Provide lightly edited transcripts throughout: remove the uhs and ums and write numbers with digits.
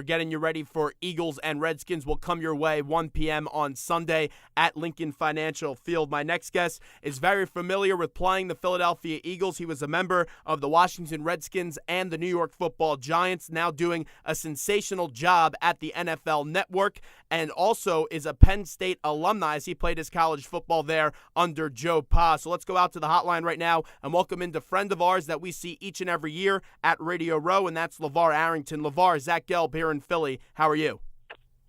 getting you ready for Eagles and Redskins will come your way 1 p.m. on Sunday at Lincoln Financial Field. My next guest is very familiar with playing the Philadelphia Eagles. He was a member of the Washington Redskins and the New York Football Giants, now doing a sensational job at the NFL Network, and also is a Penn State alumni as he played his college football there under Joe Pa. So let's go out to the hotline right now and welcome in a friend of ours that we see each and every year at Radio Row, and that's LaVar Arrington. LaVar, Zach Gelb here in Philly. How are you?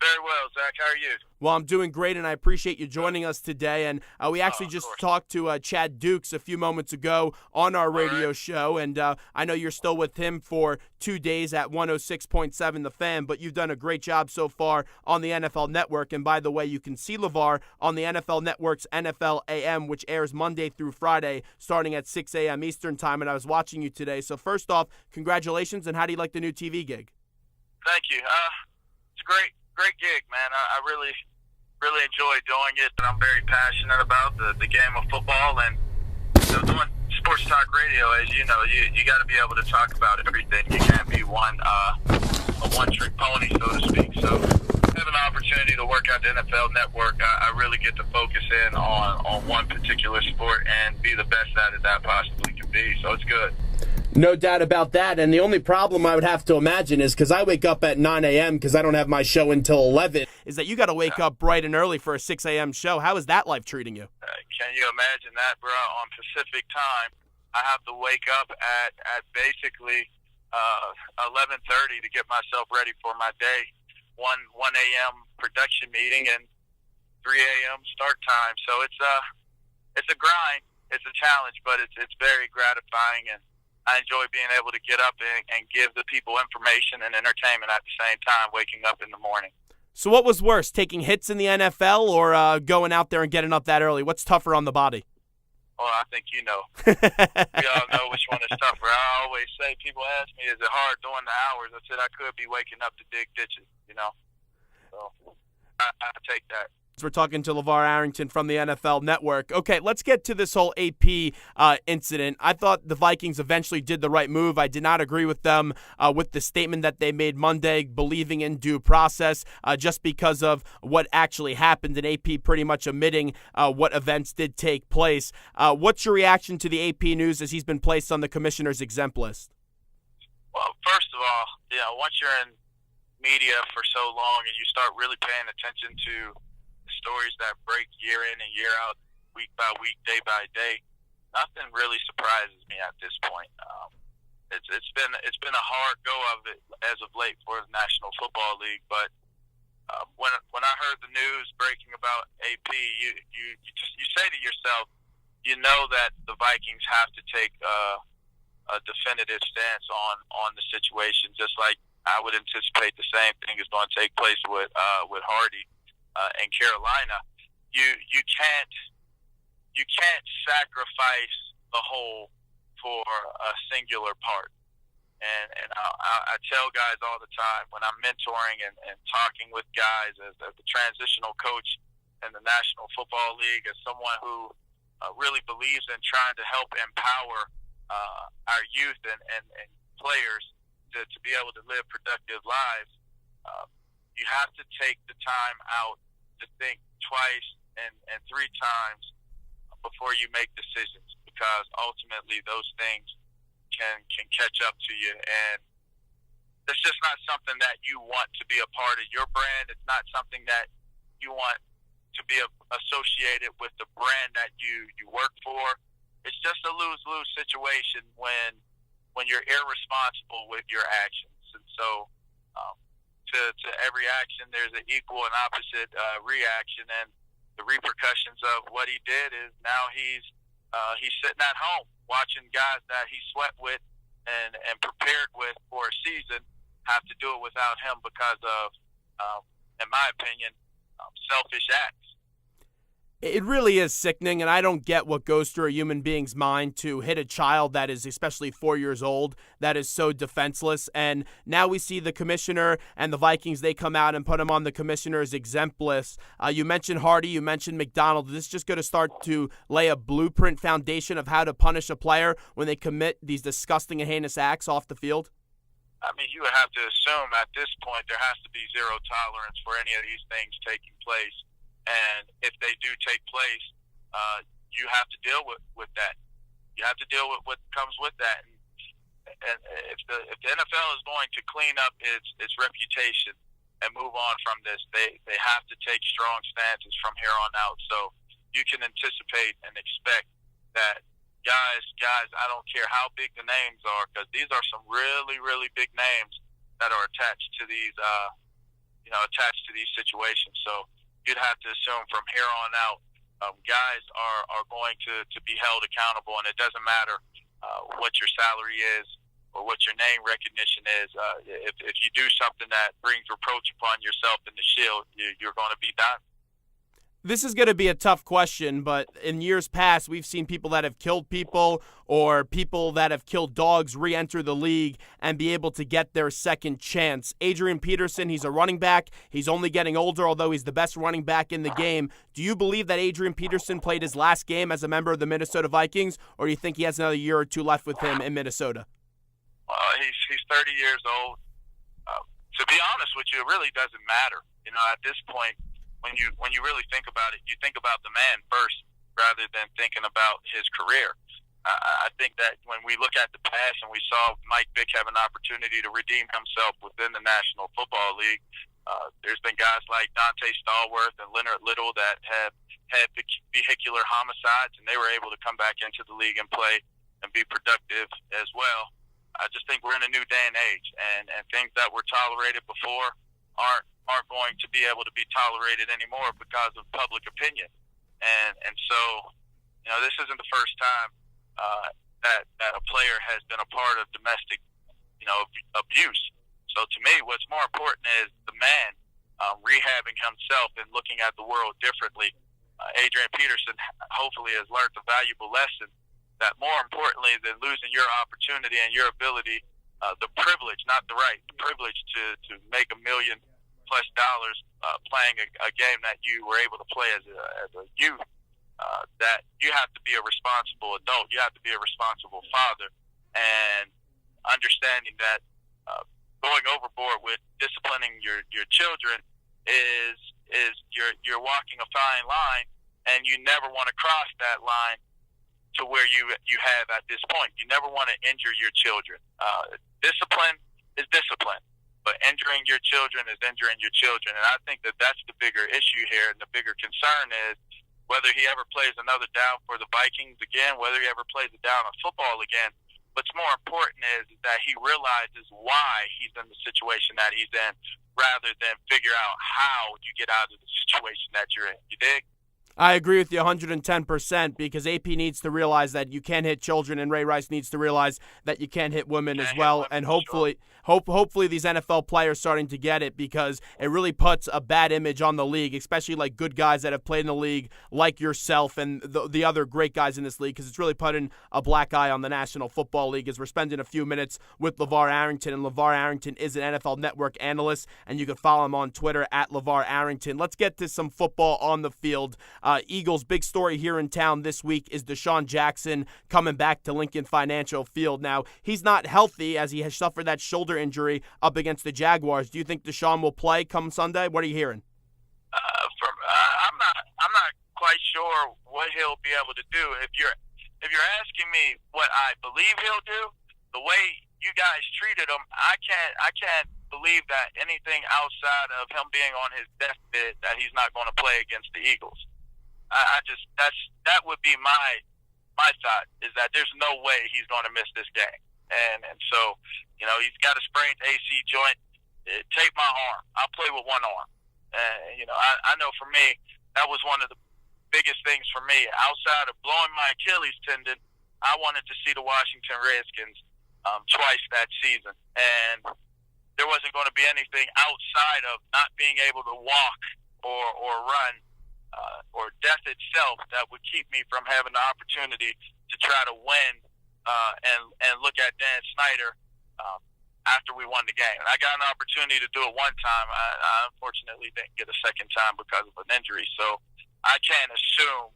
Very well, Zach. How are you? Well, I'm doing great, and I appreciate you joining us today. And we actually just talked to Chad Dukes a few moments ago on our radio show, and I know you're still with him for 2 days at 106.7 The Fan, but you've done a great job so far on the NFL Network. And by the way, you can see LaVar on the NFL Network's NFL AM, which airs Monday through Friday, starting at 6 a.m. Eastern Time, and I was watching you today. So first off, congratulations, and how do you like the new TV gig? Thank you. It's a great gig, man. I really enjoy doing it, and I'm very passionate about the game of football. And doing sports talk radio, as you know, you got to be able to talk about everything. You can't be a one-trick pony, so to speak. So having an opportunity to work at the NFL Network, I really get to focus in on one particular sport and be the best at it that possibly can be. So it's good. No doubt about that, and the only problem I would have to imagine is, because I wake up at 9 a.m. because I don't have my show until 11, is that you got to wake up bright and early for a 6 a.m. show. How is that life treating you? Can you imagine that, bro? On Pacific time, I have to wake up at basically 11:30 to get myself ready for my day. 1 a.m. production meeting and 3 a.m. start time. So it's a grind, it's a challenge, but it's very gratifying, and I enjoy being able to get up and give the people information and entertainment at the same time, waking up in the morning. So what was worse, taking hits in the NFL or going out there and getting up that early? What's tougher on the body? Well, I think you know. We all know which one is tougher. I always say, people ask me, is it hard doing the hours? I said I could be waking up to dig ditches, you know. So I take that. We're talking to LaVar Arrington from the NFL Network. Okay, let's get to this whole AP incident. I thought the Vikings eventually did the right move. I did not agree with them with the statement that they made Monday, believing in due process, just because of what actually happened, and AP pretty much omitting what events did take place. What's your reaction to the AP news as he's been placed on the commissioner's exempt list? Well, first of all, once you're in media for so long and you start really paying attention to stories that break year in and year out, week by week, day by day, nothing really surprises me at this point. It's been a hard go of it as of late for the National Football League, but when I heard the news breaking about AP, you say to yourself, you know that the Vikings have to take a definitive stance on the situation, just like I would anticipate the same thing is going to take place with Hardy. In Carolina, you can't sacrifice the whole for a singular part. And I tell guys all the time when I'm mentoring and talking with guys as the transitional coach in the National Football League, as someone who really believes in trying to help empower our youth and players to be able to live productive lives. You have to take the time out to think twice and 3 times before you make decisions, because ultimately those things can catch up to you, and it's just not something that you want to be a part of your brand. It's not something that you want to be associated with the brand that you work for. It's just a lose-lose situation when you're irresponsible with your actions. And so to every action, there's an equal and opposite reaction, and the repercussions of what he did is now he's sitting at home watching guys that he sweat with and prepared with for a season have to do it without him because of, in my opinion, selfish acts. It really is sickening, and I don't get what goes through a human being's mind to hit a child that is especially 4 years old, that is so defenseless. And now we see the commissioner and the Vikings, they come out and put him on the commissioner's exempt list. You mentioned Hardy, you mentioned McDonald. Is this just going to start to lay a blueprint foundation of how to punish a player when they commit these disgusting and heinous acts off the field? I mean, you would have to assume at this point there has to be zero tolerance for any of these things taking place. And if they do take place, you have to deal with that. You have to deal with what comes with that. And if the NFL is going to clean up its reputation and move on from this, they have to take strong stances from here on out. So you can anticipate and expect that guys, I don't care how big the names are, because these are some really, really big names that are attached to these, attached to these situations. So you'd have to assume from here on out, guys are going to be held accountable, and it doesn't matter what your salary is or what your name recognition is. If you do something that brings reproach upon yourself in the shield, you're going to be done. This is going to be a tough question, but in years past, we've seen people that have killed people or people that have killed dogs re-enter the league and be able to get their second chance. Adrian Peterson, he's a running back. He's only getting older, although he's the best running back in the game. Do you believe that Adrian Peterson played his last game as a member of the Minnesota Vikings, or do you think he has another year or two left with him in Minnesota? He's 30 years old. To be honest with you, it really doesn't matter. At this point, when you really think about it, you think about the man first rather than thinking about his career. I think that when we look at the past and we saw Mike Vick have an opportunity to redeem himself within the National Football League, there's been guys like Dante Stallworth and Leonard Little that have had vehicular homicides, and they were able to come back into the league and play and be productive as well. I just think we're in a new day and age, and things that were tolerated before aren't going to be able to be tolerated anymore because of public opinion. And so, this isn't the first time that a player has been a part of domestic, abuse. So to me, what's more important is the man rehabbing himself and looking at the world differently. Adrian Peterson hopefully has learned a valuable lesson that more importantly than losing your opportunity and your ability, the privilege, not the right, the privilege to make $1 million+ playing a game that you were able to play as a youth, that you have to be a responsible adult. You have to be a responsible father, and understanding that going overboard with disciplining your children is you're walking a fine line, and you never want to cross that line to where you have at this point. You never want to injure your children. Discipline is discipline, but injuring your children is injuring your children. And I think that that's the bigger issue here, and the bigger concern is whether he ever plays another down for the Vikings again, whether he ever plays a down of football again. What's more important is that he realizes why he's in the situation that he's in, rather than figure out how you get out of the situation that you're in. You dig? I agree with you 110%, because AP needs to realize that you can't hit children, and Ray Rice needs to realize that you can't hit women as well. And hopefully these NFL players starting to get it, because it really puts a bad image on the league, especially like good guys that have played in the league like yourself and the other great guys in this league, because it's really putting a black eye on the National Football League. As we're spending a few minutes with LaVar Arrington, and LaVar Arrington is an NFL Network analyst, and you can follow him on Twitter at LaVar Arrington. Let's get to some football on the field. Eagles' big story here in town this week is Deshaun Jackson coming back to Lincoln Financial Field. Now, he's not healthy, as he has suffered that shoulder injury up against the Jaguars. Do you think Deshaun will play come Sunday? What are you hearing? I'm not quite sure what he'll be able to do. If you're asking me what I believe he'll do, the way you guys treated him, I can't believe that anything outside of him being on his deathbed that he's not going to play against the Eagles. That would be my thought, is that there's no way he's going to miss this game. And so, he's got a sprained AC joint. Take my arm. I'll play with one arm. I know for me, that was one of the biggest things for me. Outside of blowing my Achilles tendon, I wanted to see the Washington Redskins twice that season. And there wasn't going to be anything outside of not being able to walk or run or death itself that would keep me from having the opportunity to try to win and look at Dan Snyder after we won the game. And I got an opportunity to do it one time. I unfortunately didn't get a second time because of an injury. So I can't assume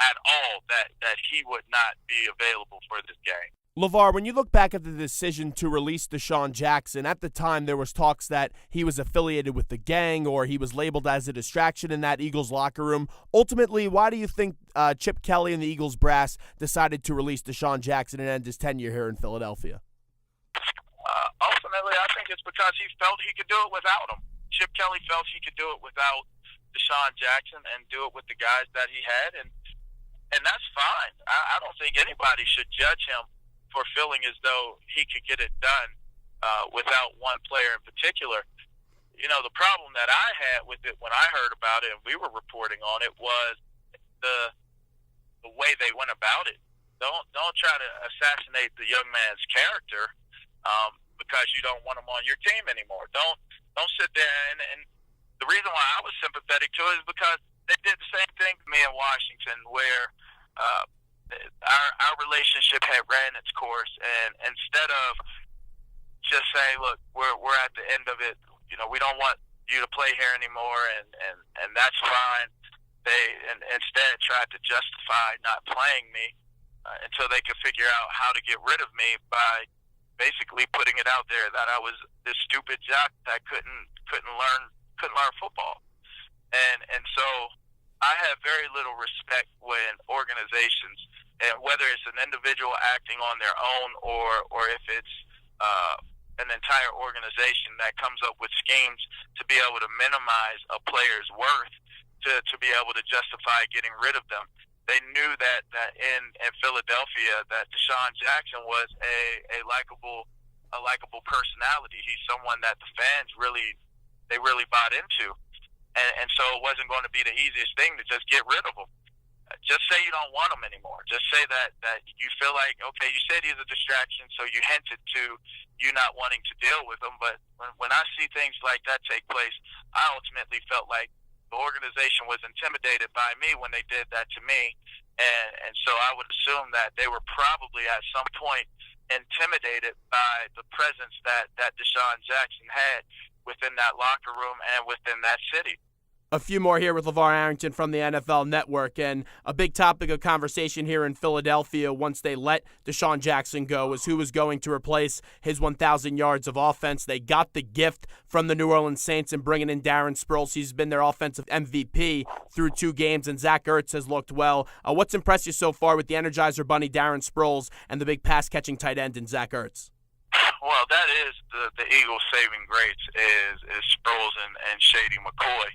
at all that he would not be available for this game. LaVar, when you look back at the decision to release Deshaun Jackson, at the time there was talks that he was affiliated with the gang or he was labeled as a distraction in that Eagles locker room. Ultimately, why do you think Chip Kelly and the Eagles brass decided to release Deshaun Jackson and end his tenure here in Philadelphia? Ultimately, I think it's because he felt he could do it without him. Chip Kelly felt he could do it without Deshaun Jackson and do it with the guys that he had, and that's fine. I don't think anybody should judge him for feeling as though he could get it done without one player in particular. You know, the problem that I had with it when I heard about it and we were reporting on it was the way they went about it. Don't try to assassinate the young man's character because you don't want him on your team anymore. Don't sit there and the reason why I was sympathetic to it is because they did the same thing to me in Washington where our relationship had ran its course, and instead of just saying, look, we're at the end of it, you know, we don't want you to play here anymore, and that's fine. They instead tried to justify not playing me until they could figure out how to get rid of me by basically putting it out there that I was this stupid jock that couldn't learn football, and so I have very little respect when organizations, and whether it's an individual acting on their own or if it's an entire organization that comes up with schemes to be able to minimize a player's worth to be able to justify getting rid of them. They knew that in Philadelphia that Deshaun Jackson was a likable personality. He's someone that the fans really bought into. And so it wasn't going to be the easiest thing to just get rid of him. Just say you don't want him anymore. Just say that you feel like, okay, you said he's a distraction, so you hinted to you not wanting to deal with him. But when I see things like that take place, I ultimately felt like the organization was intimidated by me when they did that to me. And so I would assume that they were probably at some point intimidated by the presence that Deshaun Jackson had within that locker room and within that city. A few more here with LaVar Arrington from the NFL Network, and a big topic of conversation here in Philadelphia once they let Deshaun Jackson go is who was going to replace his 1,000 yards of offense. They got the gift from the New Orleans Saints in bringing in Darren Sproles. He's been their offensive MVP through 2 games, and Zach Ertz has looked well. What's impressed you so far with the Energizer Bunny Darren Sproles and the big pass-catching tight end in Zach Ertz? Well, that is the Eagles' saving grace is Sproles and Shady McCoy.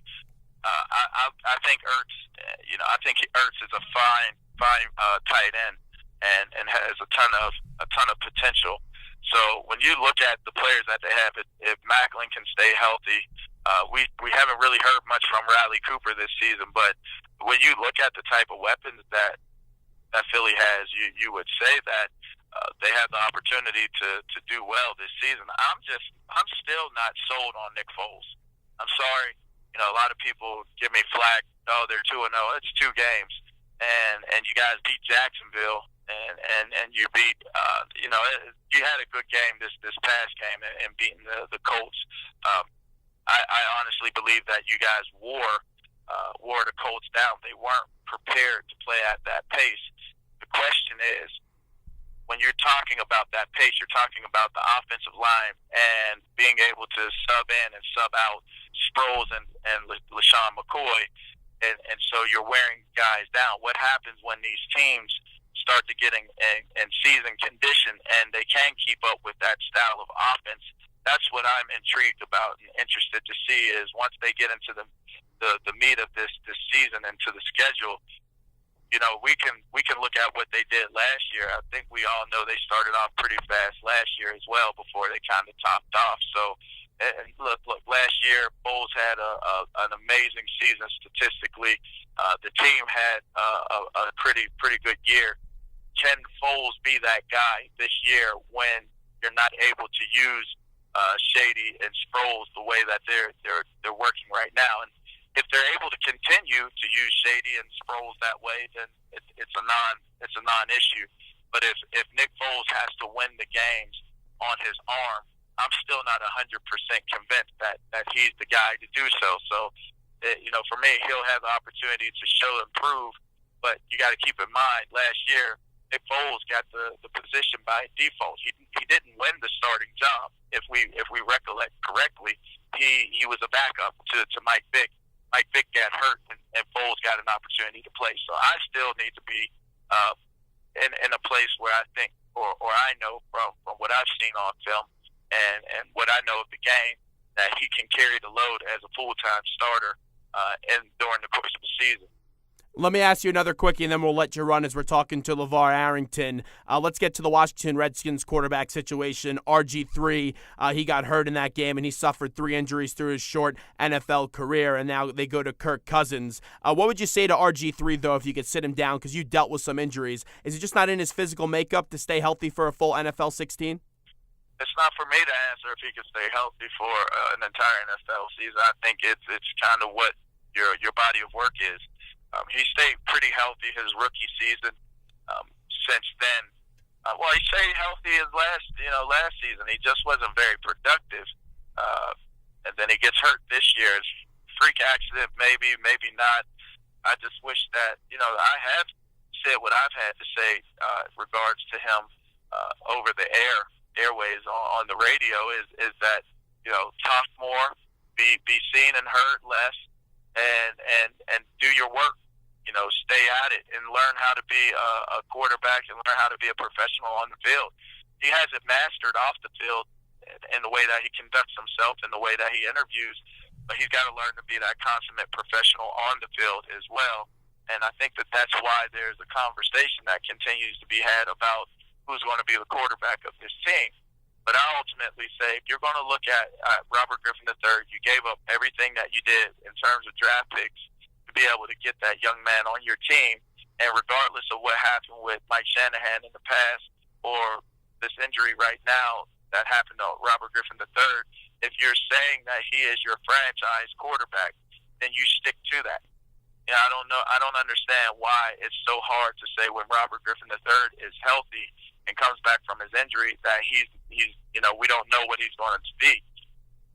I think Ertz, I think Ertz is a fine tight end and has a ton of potential. So when you look at the players that they have, if Macklin can stay healthy, we haven't really heard much from Riley Cooper this season. But when you look at the type of weapons that Philly has, you would say that they have the opportunity to do well this season. I'm still not sold on Nick Foles. I'm sorry. You know, a lot of people give me flack. Oh, they're 2-0. It's 2 games, and you guys beat Jacksonville, and you beat. You had a good game this past game and beating the Colts. I honestly believe that you guys wore the Colts down. They weren't prepared to play at that pace. The question is, when you're talking about that pace, you're talking about the offensive line and being able to sub in and sub out Sproles and LaShawn McCoy, and so you're wearing guys down. What happens when these teams start to get in season condition and they can keep up with that style of offense? That's what I'm intrigued about and interested to see is once they get into the meat of this season and to the schedule. You know, we can look at what they did last year. I think we all know they started off pretty fast last year as well before they kind of topped off. So, look, last year Foles had an amazing season statistically. The team had a pretty good year. Can Foles be that guy this year when you're not able to use Shady and Sproles the way that they're working right now? And if they're able to continue to use Shady and Sproles that way, then it's a non-issue. But if Nick Foles has to win the games on his arm, I'm still not 100% convinced that he's the guy to do so. So, for me, he'll have the opportunity to show and prove. But you got to keep in mind, last year Nick Foles got the position by default. He didn't win the starting job. If we recollect correctly, he was a backup to Mike Vick. Mike Vick got hurt, and Foles got an opportunity to play. So I still need to be in a place where I think, or I know from what I've seen on film and what I know of the game, that he can carry the load as a full-time starter during the course of the season. Let me ask you another quickie, and then we'll let you run as we're talking to LaVar Arrington. Let's get to the Washington Redskins quarterback situation. RG3, he got hurt in that game, and he suffered 3 injuries through his short NFL career, and now they go to Kirk Cousins. What would you say to RG3, though, if you could sit him down, because you dealt with some injuries? Is it just not in his physical makeup to stay healthy for a full NFL 16? It's not for me to answer if he can stay healthy for an entire NFL season. I think it's kind of what your body of work is. He stayed pretty healthy his rookie season. Since then, he stayed healthy his last season. He just wasn't very productive, and then he gets hurt this year. It's freak accident, maybe not. I just wish that I have said what I've had to say in regards to him over the airways on the radio is that talk more, be seen and heard less, and do your work. Stay at it and learn how to be a quarterback and learn how to be a professional on the field. He has it mastered off the field in the way that he conducts himself, in the way that he interviews, but he's got to learn to be that consummate professional on the field as well. And I think that's why there's a conversation that continues to be had about who's going to be the quarterback of this team. But I ultimately say, if you're going to look at Robert Griffin III, you gave up everything that you did in terms of draft picks be able to get that young man on your team, and regardless of what happened with Mike Shanahan in the past or this injury right now that happened to Robert Griffin III, if you're saying that he is your franchise quarterback, then you stick to that. I don't know. I don't understand why it's so hard to say when Robert Griffin III is healthy and comes back from his injury that he's we don't know what he's going to be.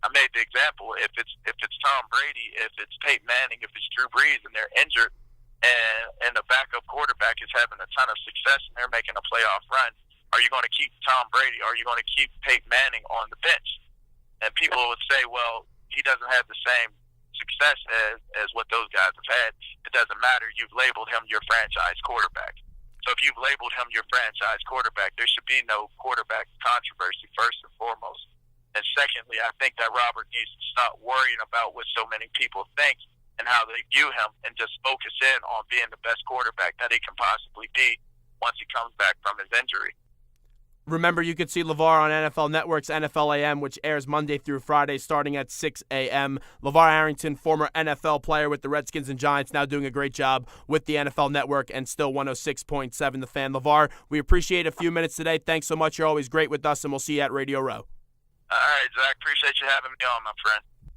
I made the example, if it's Tom Brady, if it's Peyton Manning, if it's Drew Brees, and they're injured, and the backup quarterback is having a ton of success and they're making a playoff run, are you going to keep Tom Brady? Are you going to keep Peyton Manning on the bench? And people would say, well, he doesn't have the same success as what those guys have had. It doesn't matter. You've labeled him your franchise quarterback. So if you've labeled him your franchise quarterback, there should be no quarterback controversy, first and foremost. And secondly, I think that Robert needs to stop worrying about what so many people think and how they view him, and just focus in on being the best quarterback that he can possibly be once he comes back from his injury. Remember, you could see LaVar on NFL Network's NFL AM, which airs Monday through Friday starting at 6 a.m. LaVar Arrington, former NFL player with the Redskins and Giants, now doing a great job with the NFL Network and still 106.7 The Fan. LaVar, we appreciate a few minutes today. Thanks so much. You're always great with us, and we'll see you at Radio Row. All right, Zach. Appreciate you having me on, my friend.